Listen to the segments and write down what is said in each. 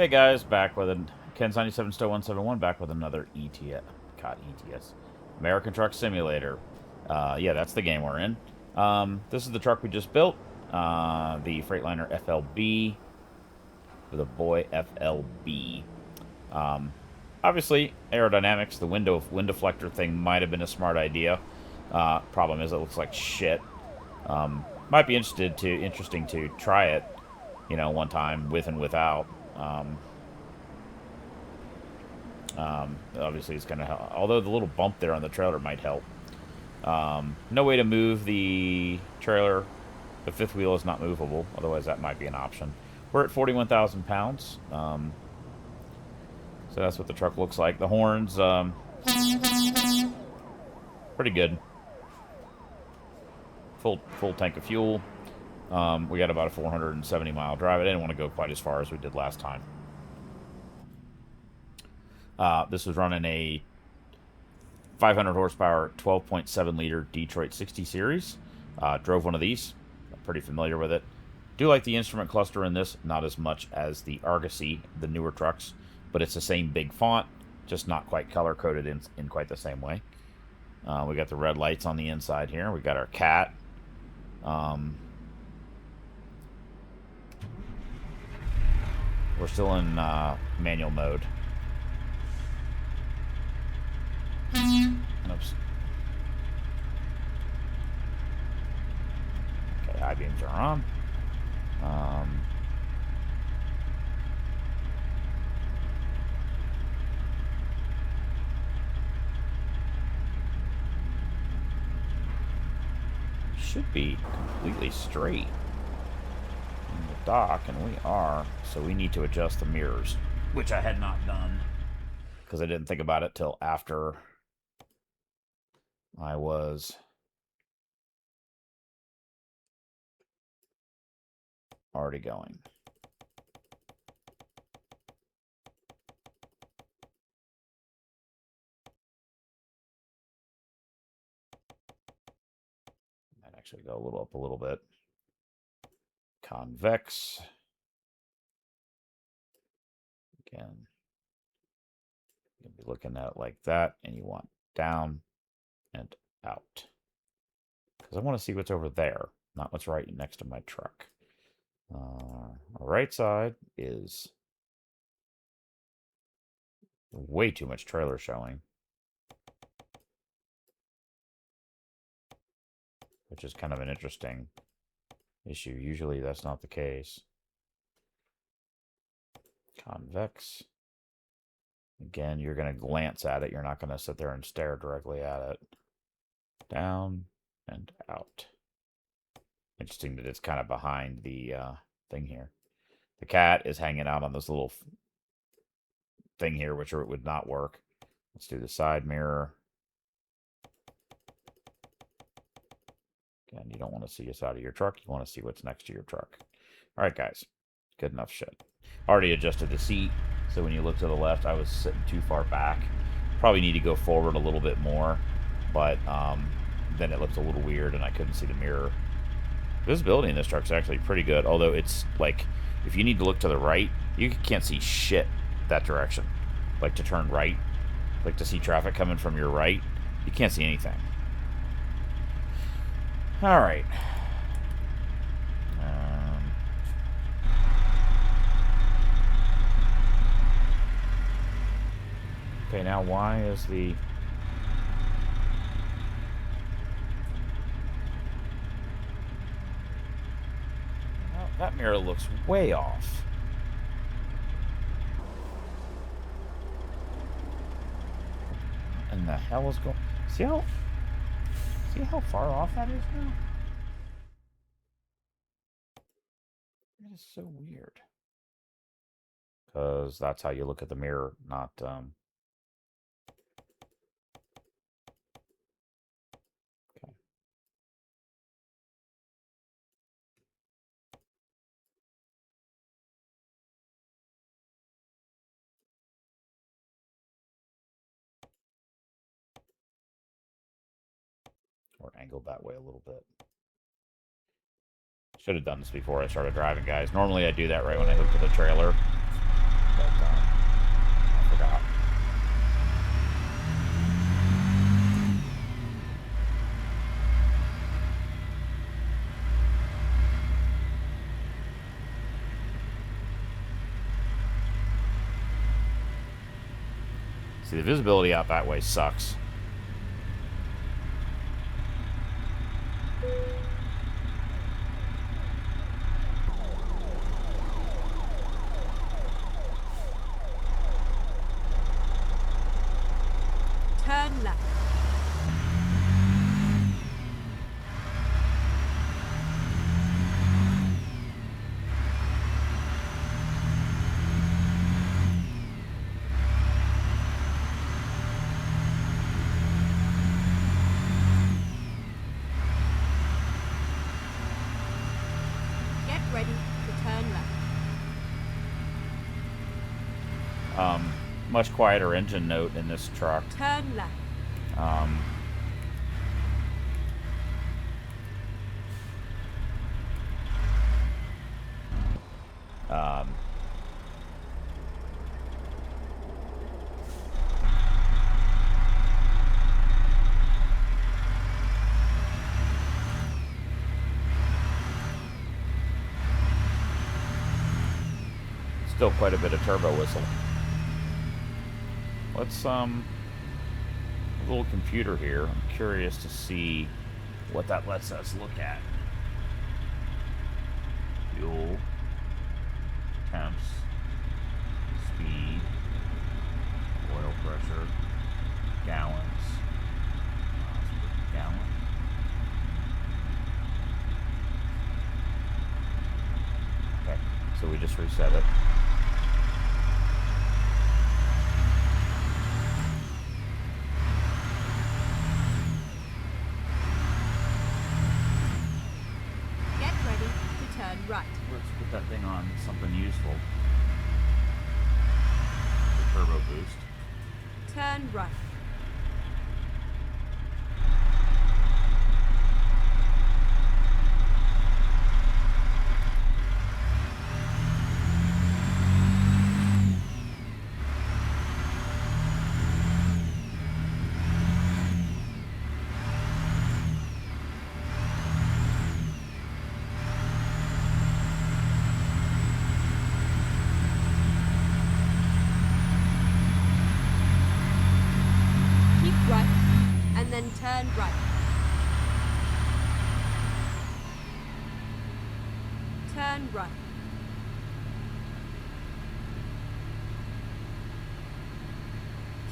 Hey guys, back with Ken's 97 Stow 171, back with another ETS, American Truck Simulator. Yeah, that's the game we're in. This is the truck we just built, the Freightliner FLB, the boy FLB. Obviously, aerodynamics, the wind deflector thing might have been a smart idea. Problem is, it looks like shit. Might be interesting to try it, one time with and without. Obviously, it's going to help. Although the little bump there on the trailer might help. No way to move the trailer. The fifth wheel is not movable. Otherwise, that might be an option. We're at 41,000 pounds. So that's what the truck looks like. The horns, pretty good. Full tank of fuel. We got about a 470-mile drive. I didn't want to go quite as far as we did last time. This was running a 500 horsepower, 12.7 liter Detroit 60 series. Drove one of these. I'm pretty familiar with it. Do like the instrument cluster in this, not as much as the Argosy, the newer trucks, but it's the same big font, just not quite color coded in quite the same way. We got the red lights on the inside here. We got our cat. We're still in manual mode. Oops. Okay, high beams are on. Should be completely straight in the dock, and we are. So we need to adjust the mirrors, which I had not done because I didn't think about it till after I was already going. Might actually go a little up a little bit. Convex. Again, you'll be looking at it like that, and you want down and out. Because I want to see what's over there, not what's right next to my truck. Our right side is way too much trailer showing, which is kind of an interesting issue. Usually that's not the case. Convex. Again, you're going to glance at it. You're not going to sit there and stare directly at it. Down and out. Interesting that it's kind of behind the thing here. The cat is hanging out on this little thing here, which would not work. Let's do the side mirror. Again, you don't want to see us out of your truck. You want to see what's next to your truck. All right, guys. Good enough shit. Already adjusted the seat, so when you look to the left, I was sitting too far back. Probably need to go forward a little bit more, but then it looked a little weird, and I couldn't see the mirror. Visibility in this truck is actually pretty good, although it's like, if you need to look to the right, you can't see shit that direction. Like to turn right, like to see traffic coming from your right, you can't see anything. All right. Okay, now why is the... Well, that mirror looks way off. What in the hell is going... See how far off that is now? That is so weird. Because that's how you look at the mirror, not... Okay. Or angled that way a little bit. Should have done this before I started driving, guys. Normally I do that right when I hook to the trailer. but I forgot. See, the visibility out that way sucks. Turn left. Get ready to turn left. Much quieter engine note in this truck. Turn left. Still quite a bit of turbo whistle. Let's, a little computer here. I'm curious to see what that lets us look at. Fuel, temps, speed, oil pressure, gallons, miles per gallon. Okay, so we just reset it. Right. Let's put that thing on something useful. The turbo boost. Turn right. And then turn right. Turn right.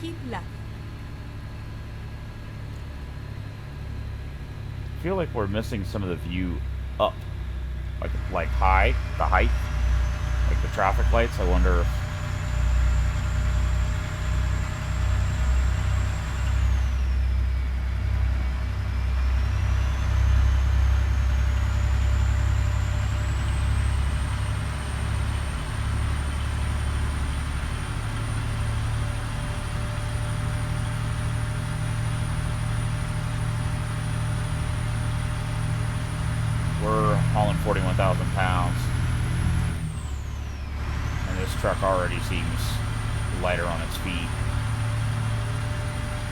Keep left. I feel like we're missing some of the view up. Like high, the height. Like the traffic lights. I wonder if... We're hauling 41,000 pounds. And this truck already seems lighter on its feet.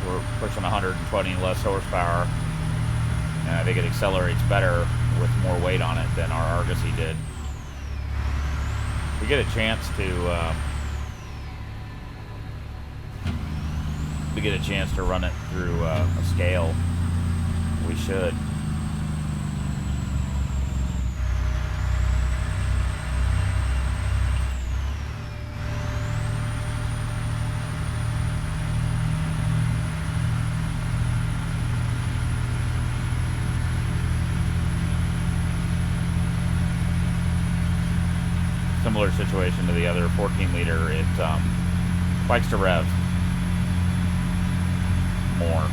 We're pushing 120 less horsepower. And I think it accelerates better with more weight on it than our Argosy did. If we get a chance to run it through a scale, we should. Similar situation to the other 14-liter, it likes to rev more.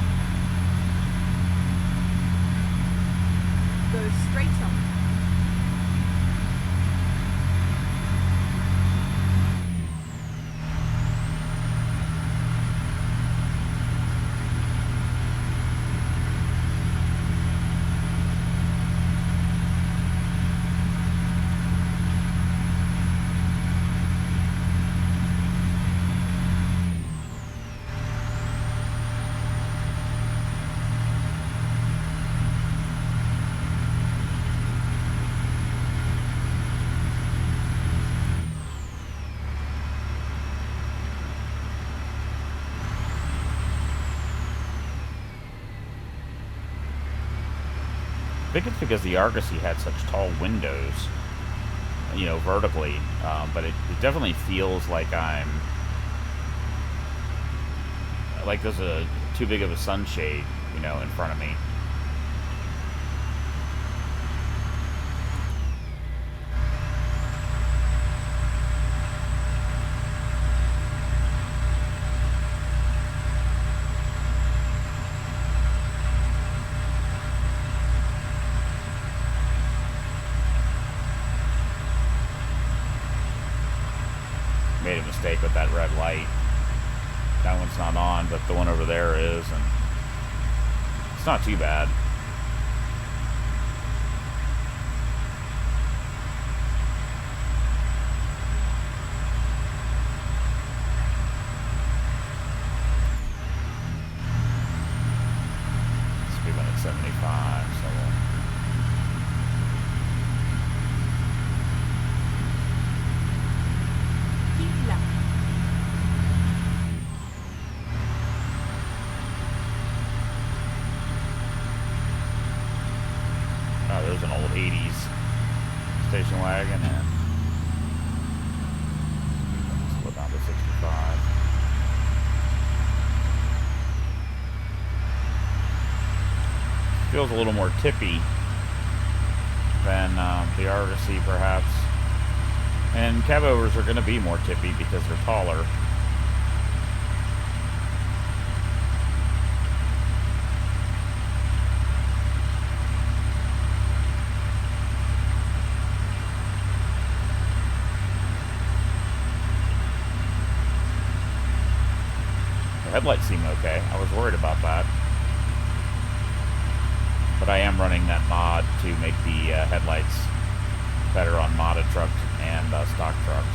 Go straight on. think it's because the Argosy had such tall windows, you know, vertically, but it definitely feels like there's a too big of a sunshade, you know, in front of me. Made a mistake with that red light. That one's not on, but the one over there is, and it's not too bad. Speed limit 75, so Keep left. oh, there's an old 80s station wagon, and let's go down to 65. Feels a little more tippy than the Argosy, perhaps. And cabovers are going to be more tippy because they're taller. The headlights seem okay. I was worried about that. But I am running that mod to make the headlights better on modded trucks and stock trucks.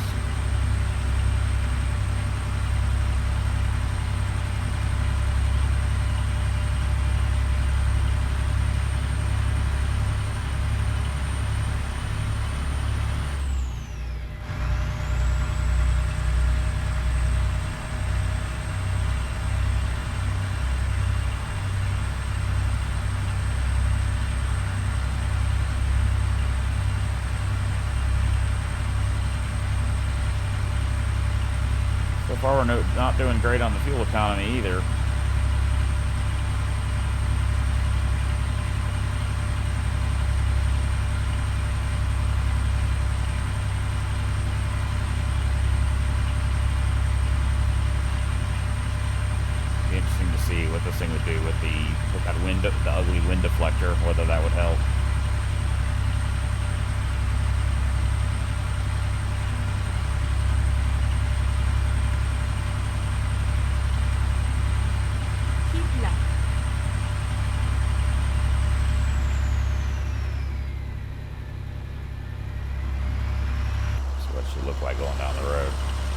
So far, we're not doing great on the fuel economy either. Be interesting to see what this thing would do with that the ugly wind deflector, whether that would help. Keep left. See what it should look like going down the road.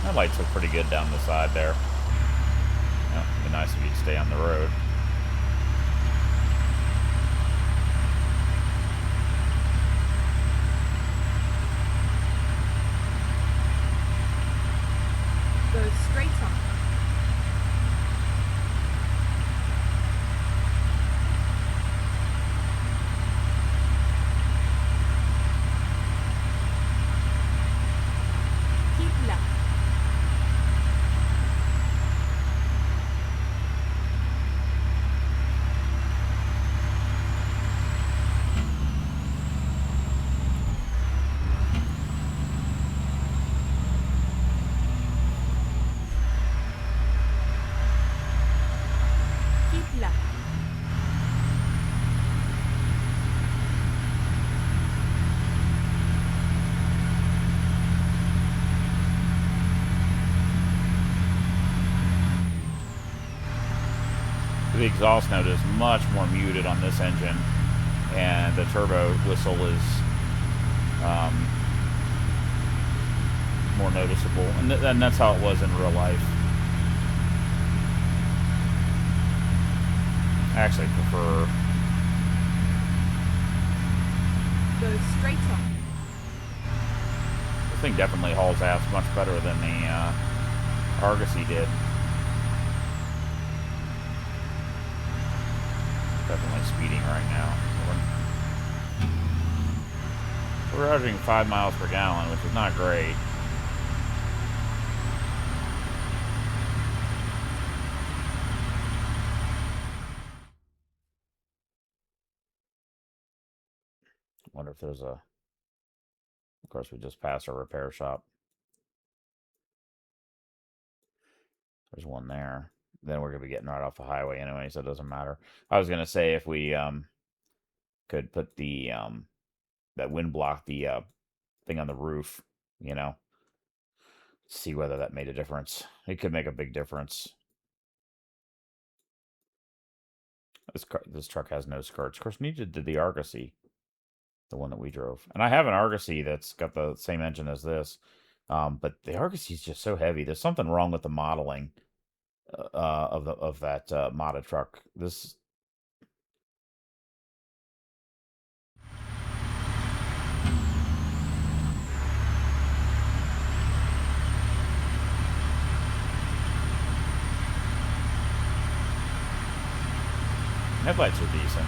That lights look pretty good down the side there. Yeah, it'd be nice if you'd stay on the road. Go straight on. Keep left. Keep left. The exhaust note is much more muted on this engine, and the turbo whistle is more noticeable, and that's how it was in real life. I actually prefer. Go straight on. This thing definitely hauls ass much better than the Argosy did. Definitely speeding right now. We're averaging 5 miles per gallon, which is not great. Wonder if there's a... Of course, we just passed our repair shop. There's one there. Then we're going to be getting right off the highway anyway, so it doesn't matter. I was going to say if we could put the that wind block, the thing on the roof, you know, see whether that made a difference. It could make a big difference. This truck has no skirts. Of course, neither did the Argosy, the one that we drove. And I have an Argosy that's got the same engine as this, but the Argosy is just so heavy. There's something wrong with the modeling of that modded truck. This... Headlights are decent.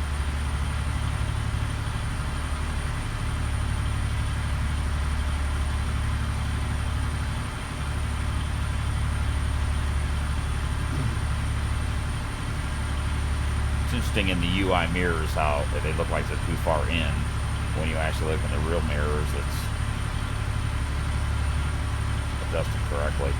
It's interesting in the UI mirrors how they look like they're too far in. When you actually look in the real mirrors, it's adjusted correctly.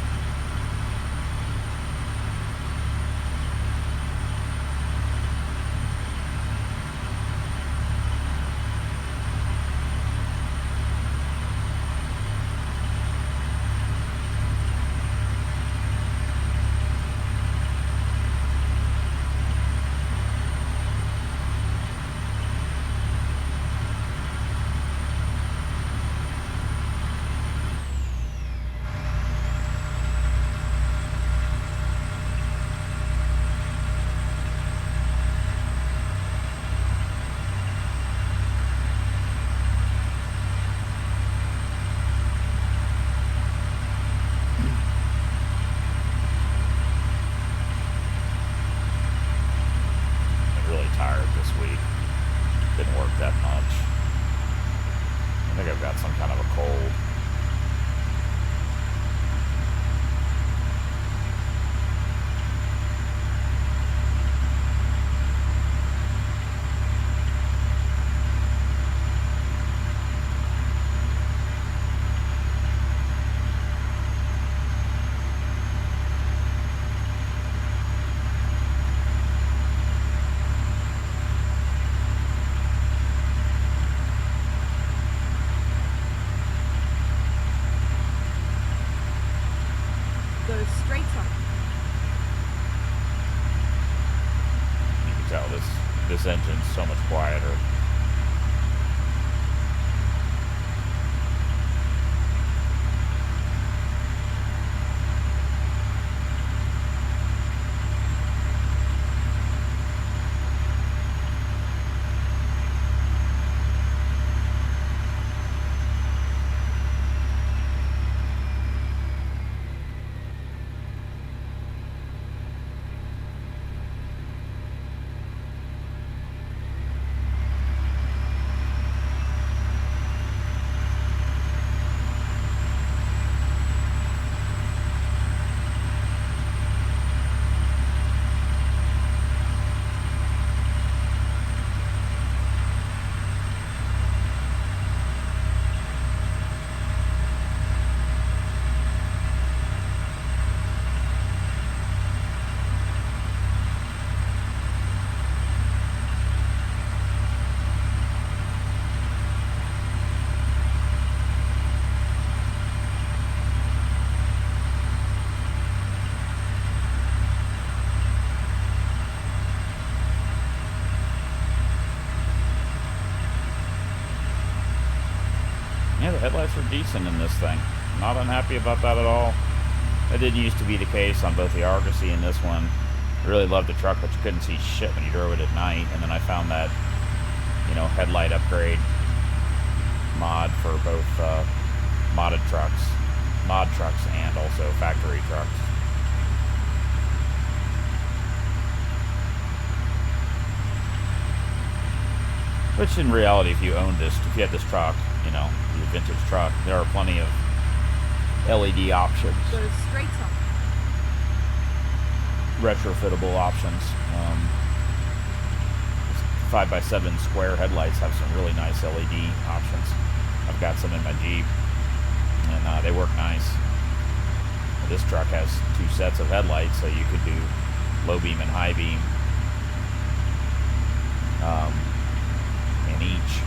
This engine's so much quieter. Yeah, the headlights are decent in this thing. Not unhappy about that at all. That didn't used to be the case on both the Argosy and this one. I really loved the truck, but you couldn't see shit when you drove it at night. And then I found that, you know, headlight upgrade mod for both modded trucks, mod trucks, and also factory trucks. Which in reality, if you owned this, if you had this truck, you know, your vintage truck, there are plenty of LED options, Go straight on. retrofittable options. 5x7 square headlights have some really nice LED options. I've got some in my Jeep, and they work nice. This truck has 2 sets of headlights, so you could do low beam and high beam in each.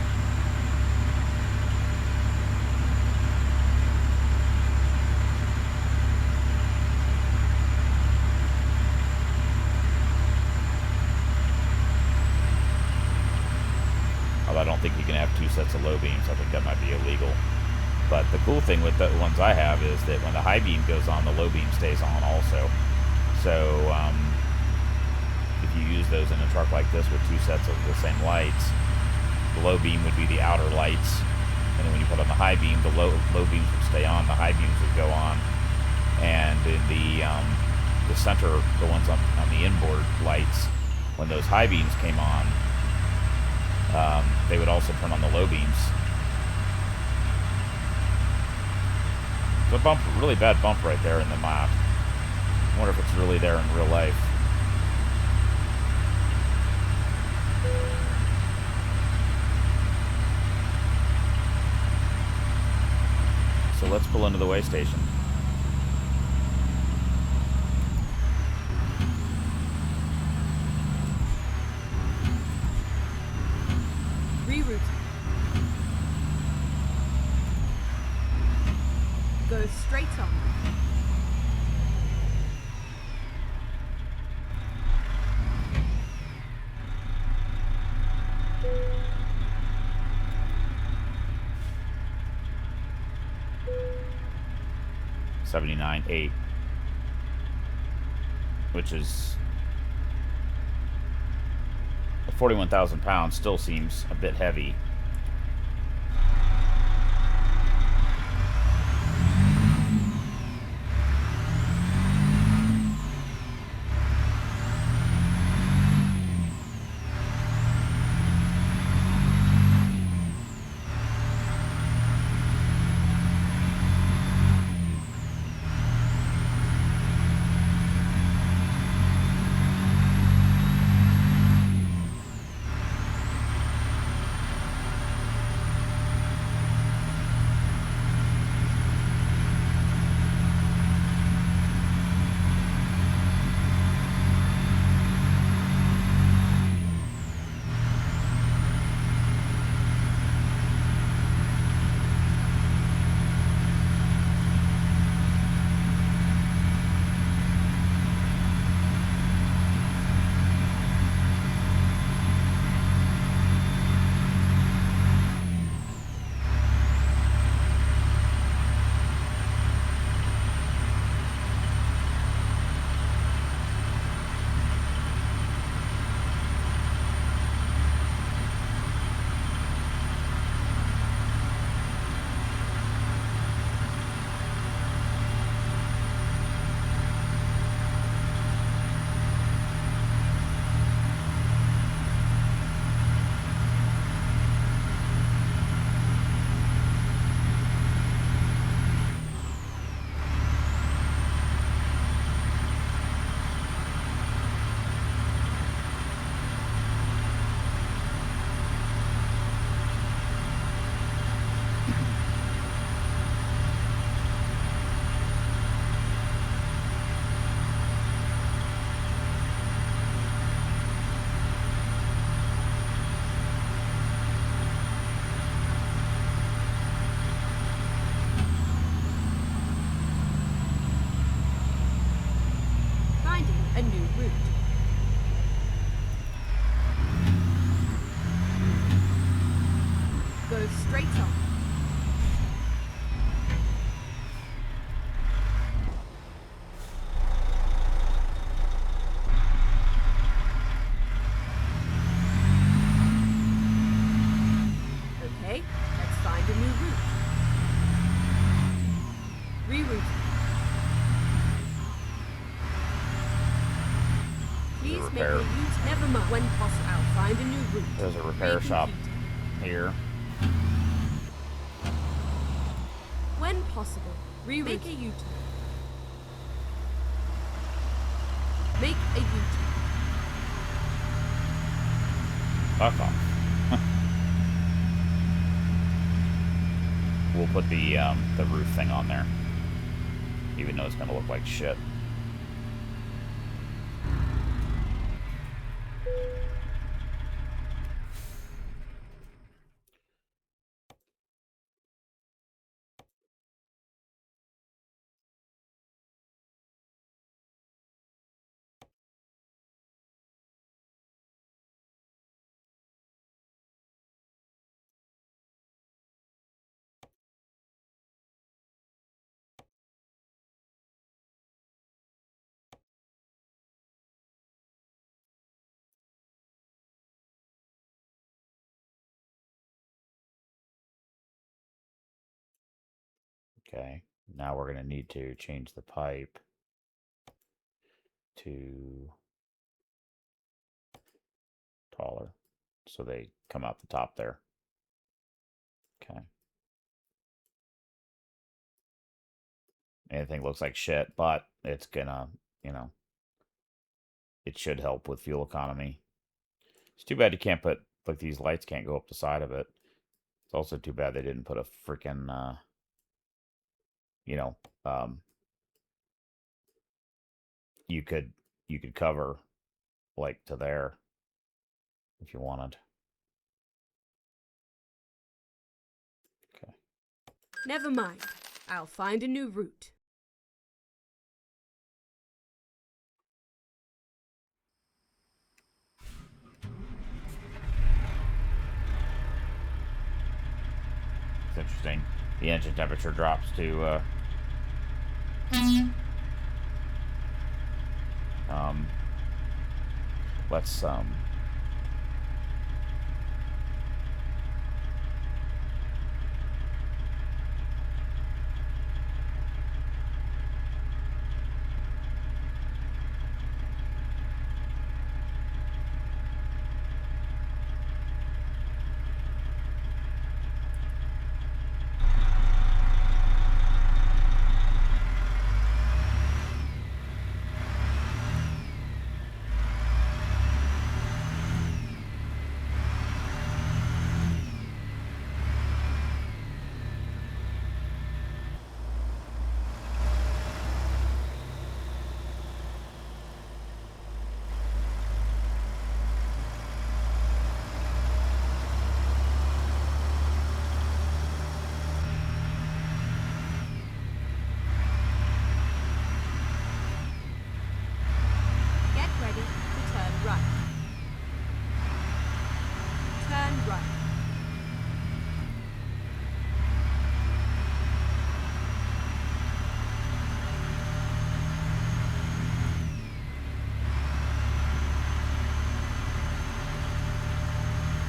Although I don't think you can have 2 sets of low beams. I think that might be illegal. But the cool thing with the ones I have is that when the high beam goes on, the low beam stays on also. So if you use those in a truck like this with 2 sets of the same lights, the low beam would be the outer lights, and then when you put on the high beam, the low beams would stay on, the high beams would go on, and in the center, the ones on the inboard lights, when those high beams came on, they would also turn on the low beams. There's a bump, really bad bump right there in the map. I wonder if it's really there in real life. So let's pull into the way station. Reroute. Go straight on. $79.8, which is 41,000 pounds. Still seems a bit heavy. A new route. Go straight on. Okay, let's find a new route. Reroute. Please make Repair. a U-turn. Never mind. When possible, I'll find a new route. There's a repair shop here. Impossible. Reroute. Make a U-turn. Make a U-turn. Fuck off. We'll put the roof thing on there, even though it's gonna look like shit. Okay, now we're going to need to change the pipe to taller so they come out the top there. Okay. Anything looks like shit, but it's gonna, you know, it should help with fuel economy. It's too bad you can't put, like, these lights can't go up the side of it. It's also too bad they didn't put a freaking, you know, you could cover like to there if you wanted. Okay. Never mind. I'll find a new route. It's interesting. The engine temperature drops to let's Get ready to turn right. Turn right.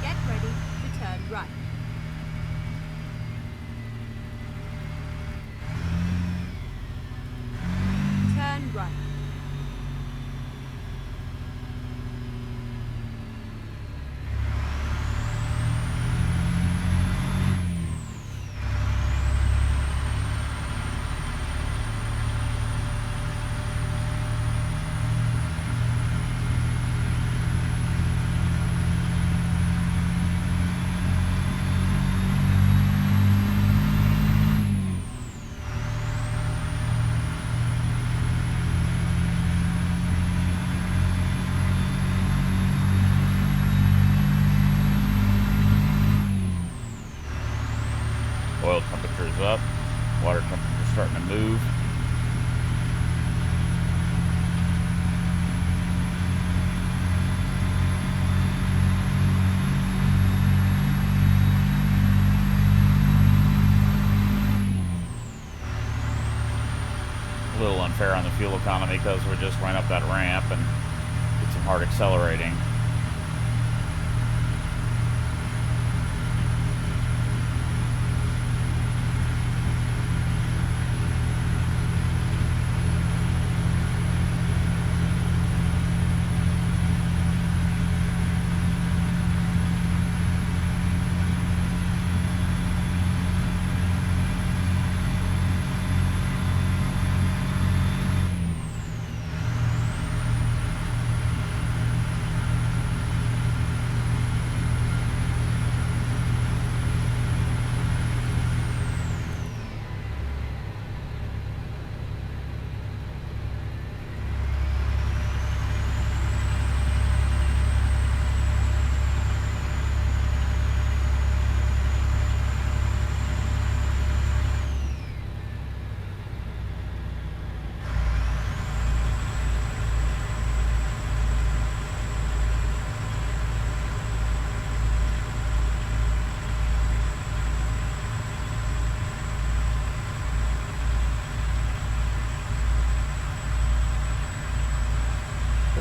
Get ready to turn right. Turn right. oil temperature's up, water temperature's starting to move. A little unfair on the fuel economy because we just went up that ramp and did some hard accelerating.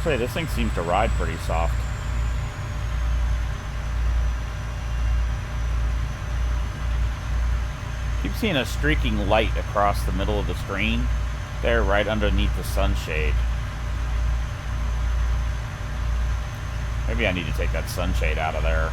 say, this thing seems to ride pretty soft. Keep seeing a streaking light across the middle of the screen. There, right underneath the sunshade. Maybe I need to take that sunshade out of there.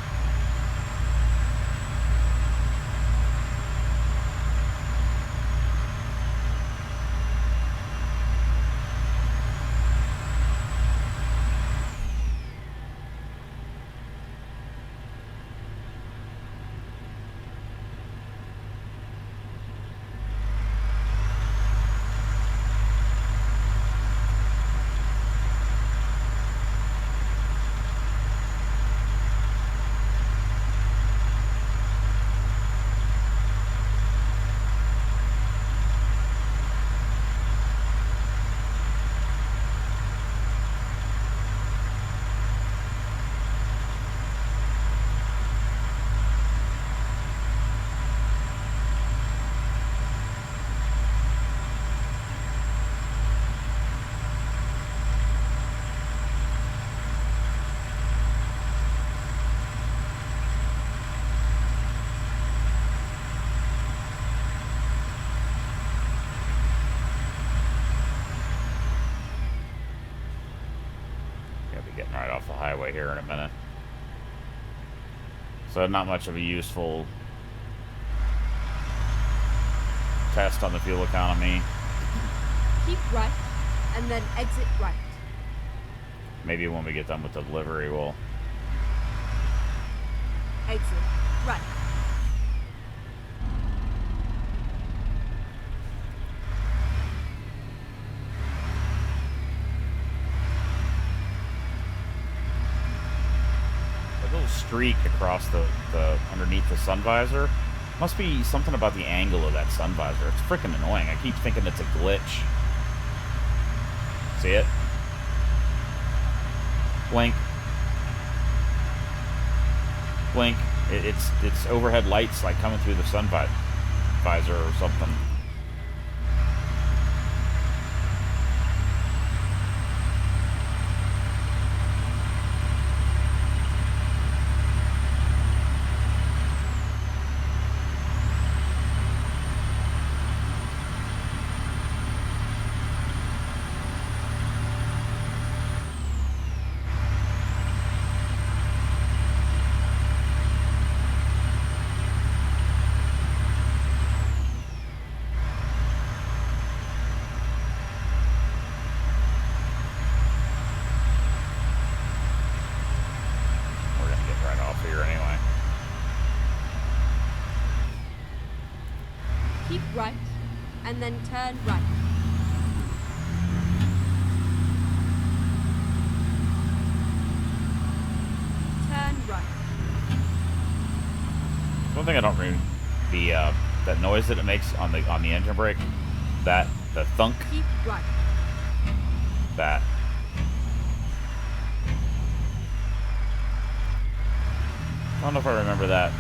Getting right off the highway here in a minute. So not much of a useful test on the fuel economy. Keep right, and then exit right. Maybe when we get done with the delivery, we'll... Exit right. Streak across the underneath the sun visor. Must be something about the angle of that sun visor. It's freaking annoying. I keep thinking it's a glitch. See it? Blink. Blink. It's overhead lights like coming through the sun visor or something. Keep right, and then turn right. Turn right. One thing I don't really... that noise that it makes on the engine brake, the thunk. Keep right. That. I don't know if I remember that.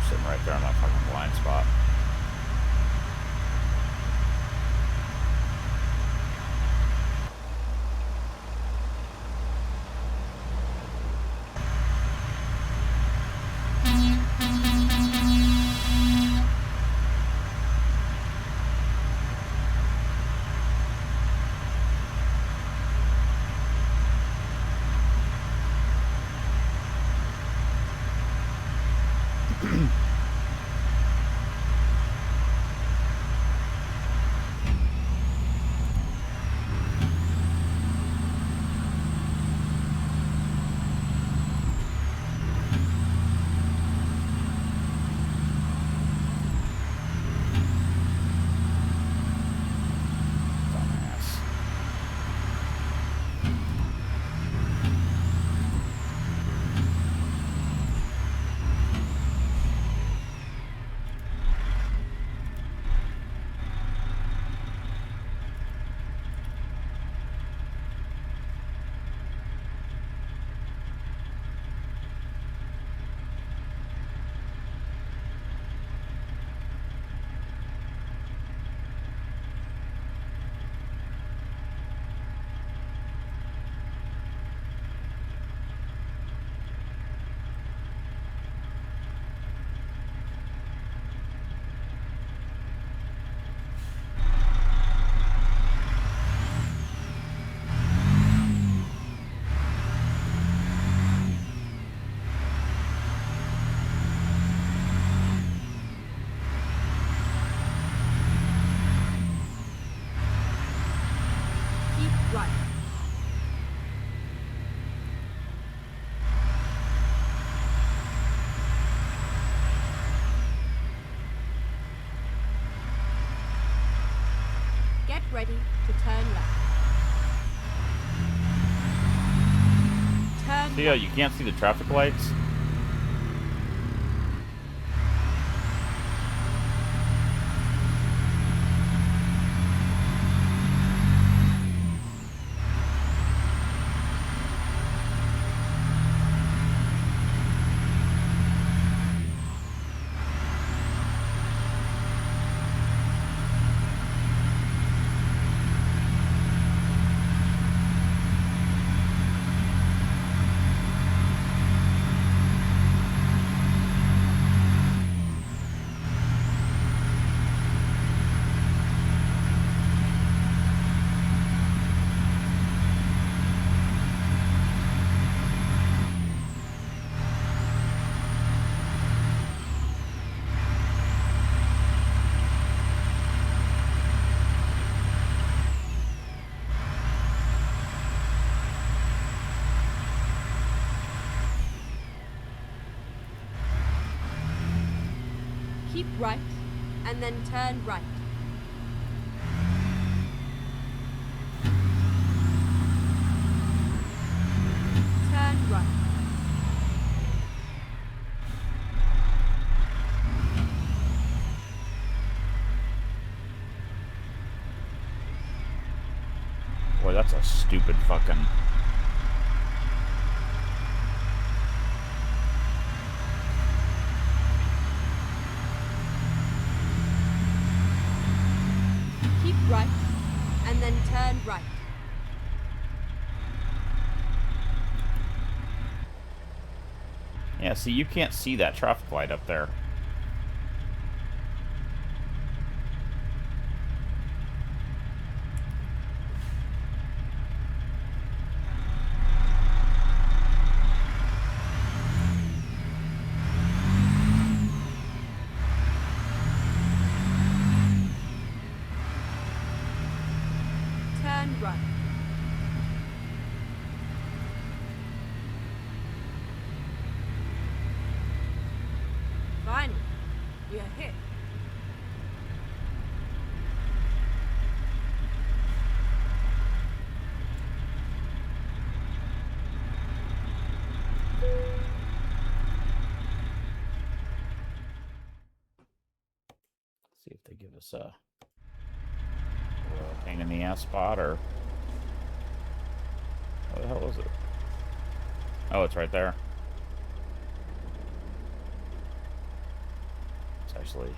sitting right there on that fucking blind spot. Ready to turn left. Turn See how you can't see the traffic lights? Keep right, and then turn right. Turn right. Boy, that's a stupid fucking... Keep right, and then turn right. Yeah, see, you can't see that traffic light up there. Turn right. Finally, we are hit. See if they give us a pain in the ass spot, or what the hell is it? Oh, it's right there. It's actually...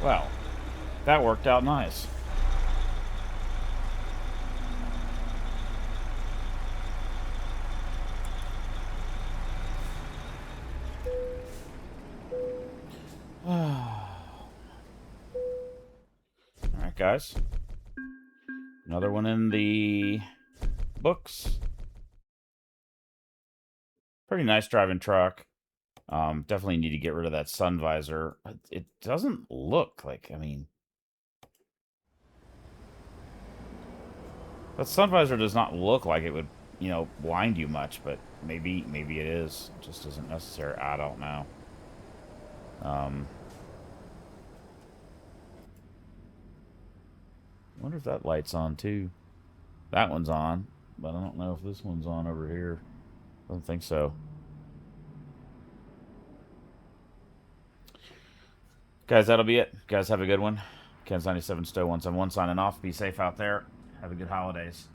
Well, that worked out nice. Alright, guys. Another one in the books. Pretty nice driving truck. Definitely need to get rid of that sun visor. It doesn't look like, I mean... That sun visor does not look like it would, you know, blind you much, but maybe it is. It just isn't necessary. I don't know. Wonder if that light's on too. That one's on, but I don't know if this one's on over here. I don't think so. Guys, that'll be it. Guys, have a good one. Ken's 97 Stowe 171 signing off. Be safe out there. Have a good holidays.